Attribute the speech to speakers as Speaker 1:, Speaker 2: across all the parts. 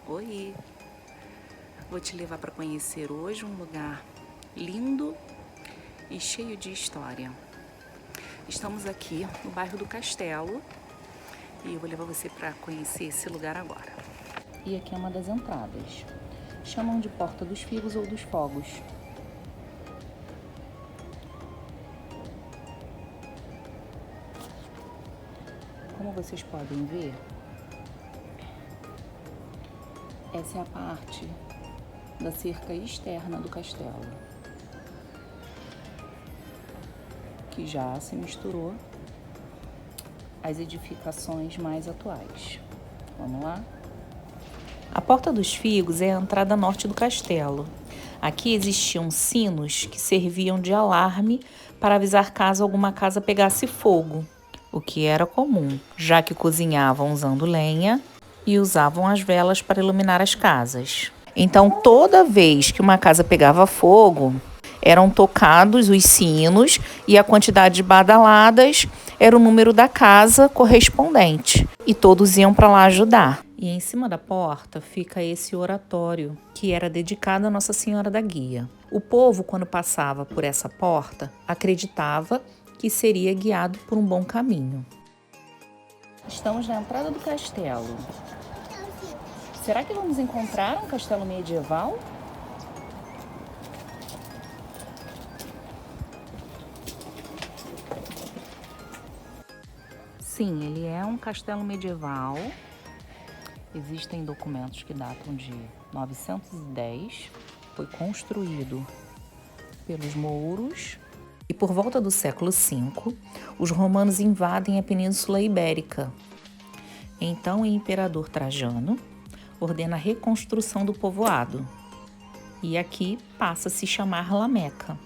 Speaker 1: Oi, vou te levar para conhecer hoje um lugar lindo e cheio de história. Estamos aqui no bairro do Castelo e eu vou levar você para conhecer esse lugar agora. E aqui é uma das entradas. Chamam de Porta dos Figos ou dos Fogos. Como vocês podem ver, essa é a parte da cerca externa do castelo, que já se misturou às edificações mais atuais. Vamos lá? A Porta dos Figos é a entrada norte do castelo. Aqui existiam sinos que serviam de alarme para avisar caso alguma casa pegasse fogo, o que era comum, já que cozinhavam usando lenha e usavam as velas para iluminar as casas. Então, toda vez que uma casa pegava fogo, eram tocados os sinos e a quantidade de badaladas era o número da casa correspondente. E todos iam para lá ajudar. E em cima da porta fica esse oratório, que era dedicado a Nossa Senhora da Guia. O povo, quando passava por essa porta, acreditava que seria guiado por um bom caminho. Estamos na entrada do castelo. Será que vamos encontrar um castelo medieval? Sim, ele é um castelo medieval. Existem documentos que datam de 910. Foi construído pelos mouros. E por volta do século V, os romanos invadem a Península Ibérica. Então, o imperador Trajano ordena a reconstrução do povoado. E aqui passa a se chamar La Meca.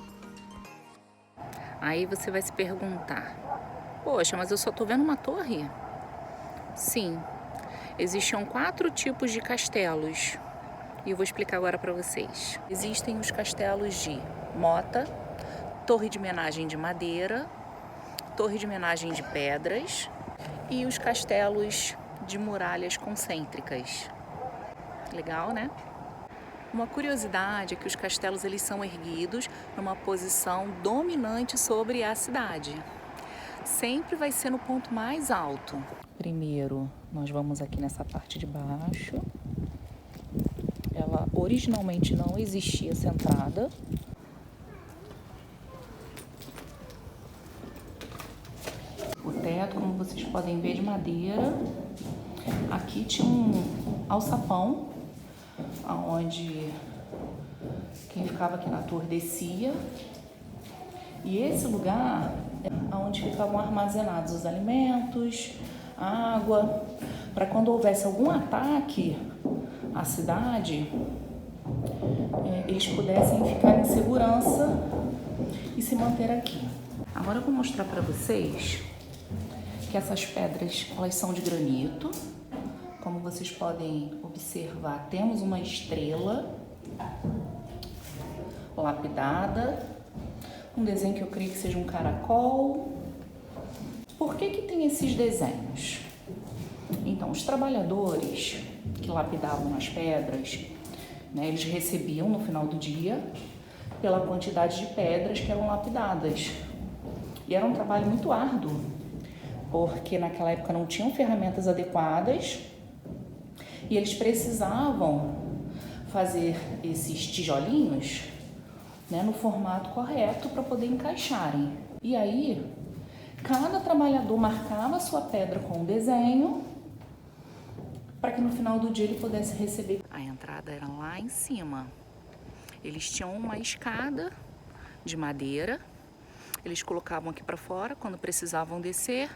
Speaker 1: Aí você vai se perguntar: poxa, mas eu só tô vendo uma torre? Sim, existiam 4 tipos de castelos e eu vou explicar agora para vocês. Existem os castelos de mota, torre de menagem de madeira, torre de menagem de pedras e os castelos de muralhas concêntricas. Legal, né? Uma curiosidade é que os castelos eles são erguidos numa posição dominante sobre a cidade. Sempre vai ser no ponto mais alto. Primeiro, nós vamos aqui nessa parte de baixo. Ela originalmente não existia essa entrada. O teto, como vocês podem ver, de madeira. Aqui tinha um alçapão, onde quem ficava aqui na torre descia. E esse lugar é onde ficavam armazenados os alimentos, água, para quando houvesse algum ataque à cidade, eles pudessem ficar em segurança e se manter aqui. Agora eu vou mostrar para vocês que essas pedras elas são de granito. Como vocês podem observar, temos uma estrela lapidada, um desenho que eu creio que seja um caracol. Por que tem esses desenhos? Então, os trabalhadores que lapidavam as pedras, né, eles recebiam no final do dia pela quantidade de pedras que eram lapidadas. E era um trabalho muito árduo, porque naquela época não tinham ferramentas adequadas e eles precisavam fazer esses tijolinhos, né, no formato correto para poder encaixarem. E aí, cada trabalhador marcava a sua pedra com um desenho para que no final do dia ele pudesse receber. A entrada era lá em cima. Eles tinham uma escada de madeira. Eles colocavam aqui para fora quando precisavam descer.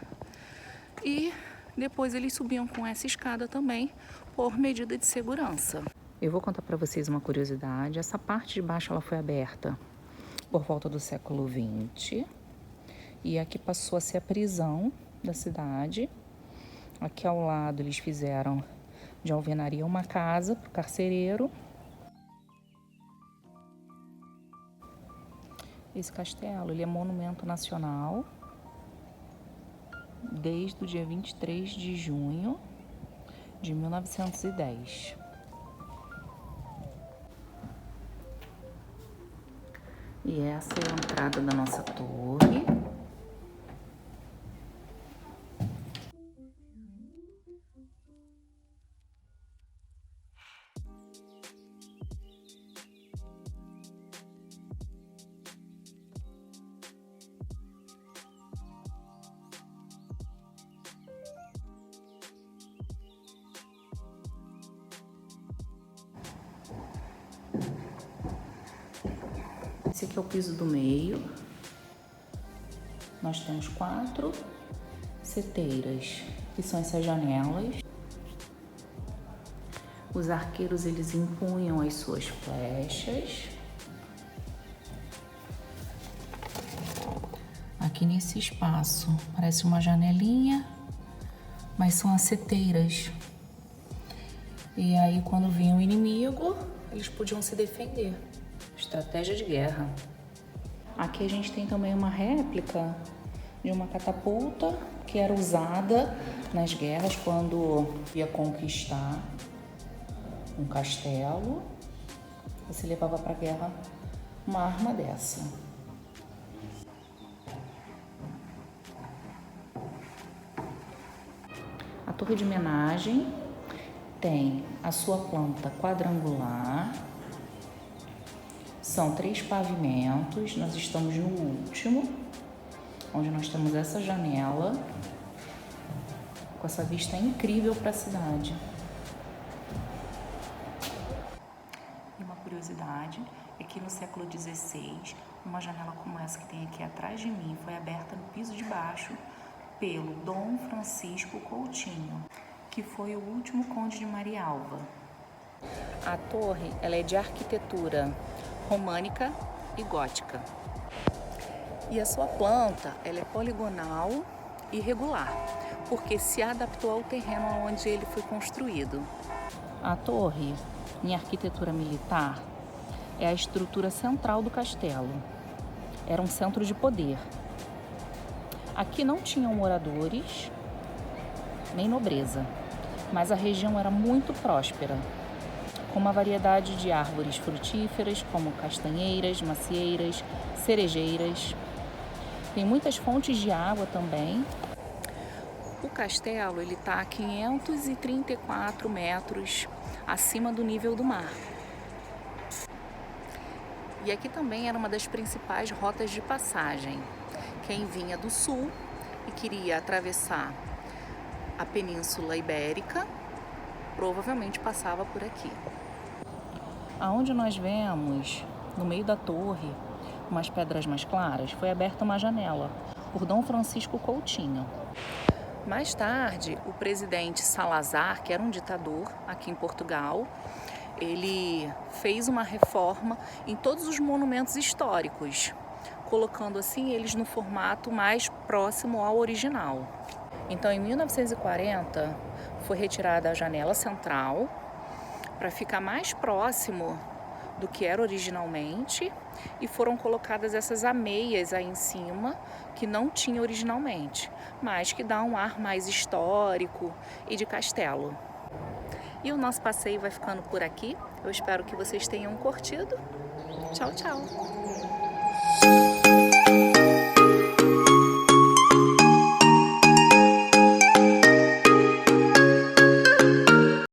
Speaker 1: E depois eles subiam com essa escada também por medida de segurança. Eu vou contar para vocês uma curiosidade. Essa parte de baixo ela foi aberta por volta do século XX. E aqui passou a ser a prisão da cidade. Aqui ao lado eles fizeram de alvenaria uma casa para o carcereiro. Esse castelo ele é monumento nacional desde o dia 23 de junho de 1910. E essa é a entrada da nossa torre. Esse aqui é o piso do meio. Nós temos 4 seteiras, que são essas janelas. Os arqueiros, eles empunham as suas flechas. Aqui nesse espaço parece uma janelinha, mas são as seteiras. E aí, quando vinha o inimigo, eles podiam se defender. Estratégia de guerra. Aqui a gente tem também uma réplica de uma catapulta que era usada nas guerras quando ia conquistar um castelo. Você levava para a guerra uma arma dessa. A torre de homenagem tem a sua planta quadrangular. São 3 pavimentos, nós estamos no último, onde nós temos essa janela, com essa vista incrível para a cidade. E uma curiosidade é que no século XVI, uma janela como essa que tem aqui atrás de mim foi aberta no piso de baixo pelo Dom Francisco Coutinho, que foi o último conde de Marialva. A torre, ela é de arquitetura românica e gótica. E a sua planta, ela é poligonal e irregular, porque se adaptou ao terreno onde ele foi construído. A torre, em arquitetura militar, é a estrutura central do castelo. Era um centro de poder. Aqui não tinham moradores, nem nobreza, mas a região era muito próspera, com uma variedade de árvores frutíferas, como castanheiras, macieiras, cerejeiras. Tem muitas fontes de água também. O castelo está a 534 metros acima do nível do mar. E aqui também era uma das principais rotas de passagem. Quem vinha do sul e queria atravessar a Península Ibérica, provavelmente passava por aqui. Aonde nós vemos, no meio da torre, umas pedras mais claras, foi aberta uma janela por Dom Francisco Coutinho. Mais tarde, o presidente Salazar, que era um ditador aqui em Portugal, ele fez uma reforma em todos os monumentos históricos, colocando assim eles no formato mais próximo ao original. Então, em 1940, foi retirada a janela central para ficar mais próximo do que era originalmente e foram colocadas essas ameias aí em cima que não tinha originalmente, mas que dá um ar mais histórico e de castelo. E o nosso passeio vai ficando por aqui. Eu espero que vocês tenham curtido. Tchau, tchau!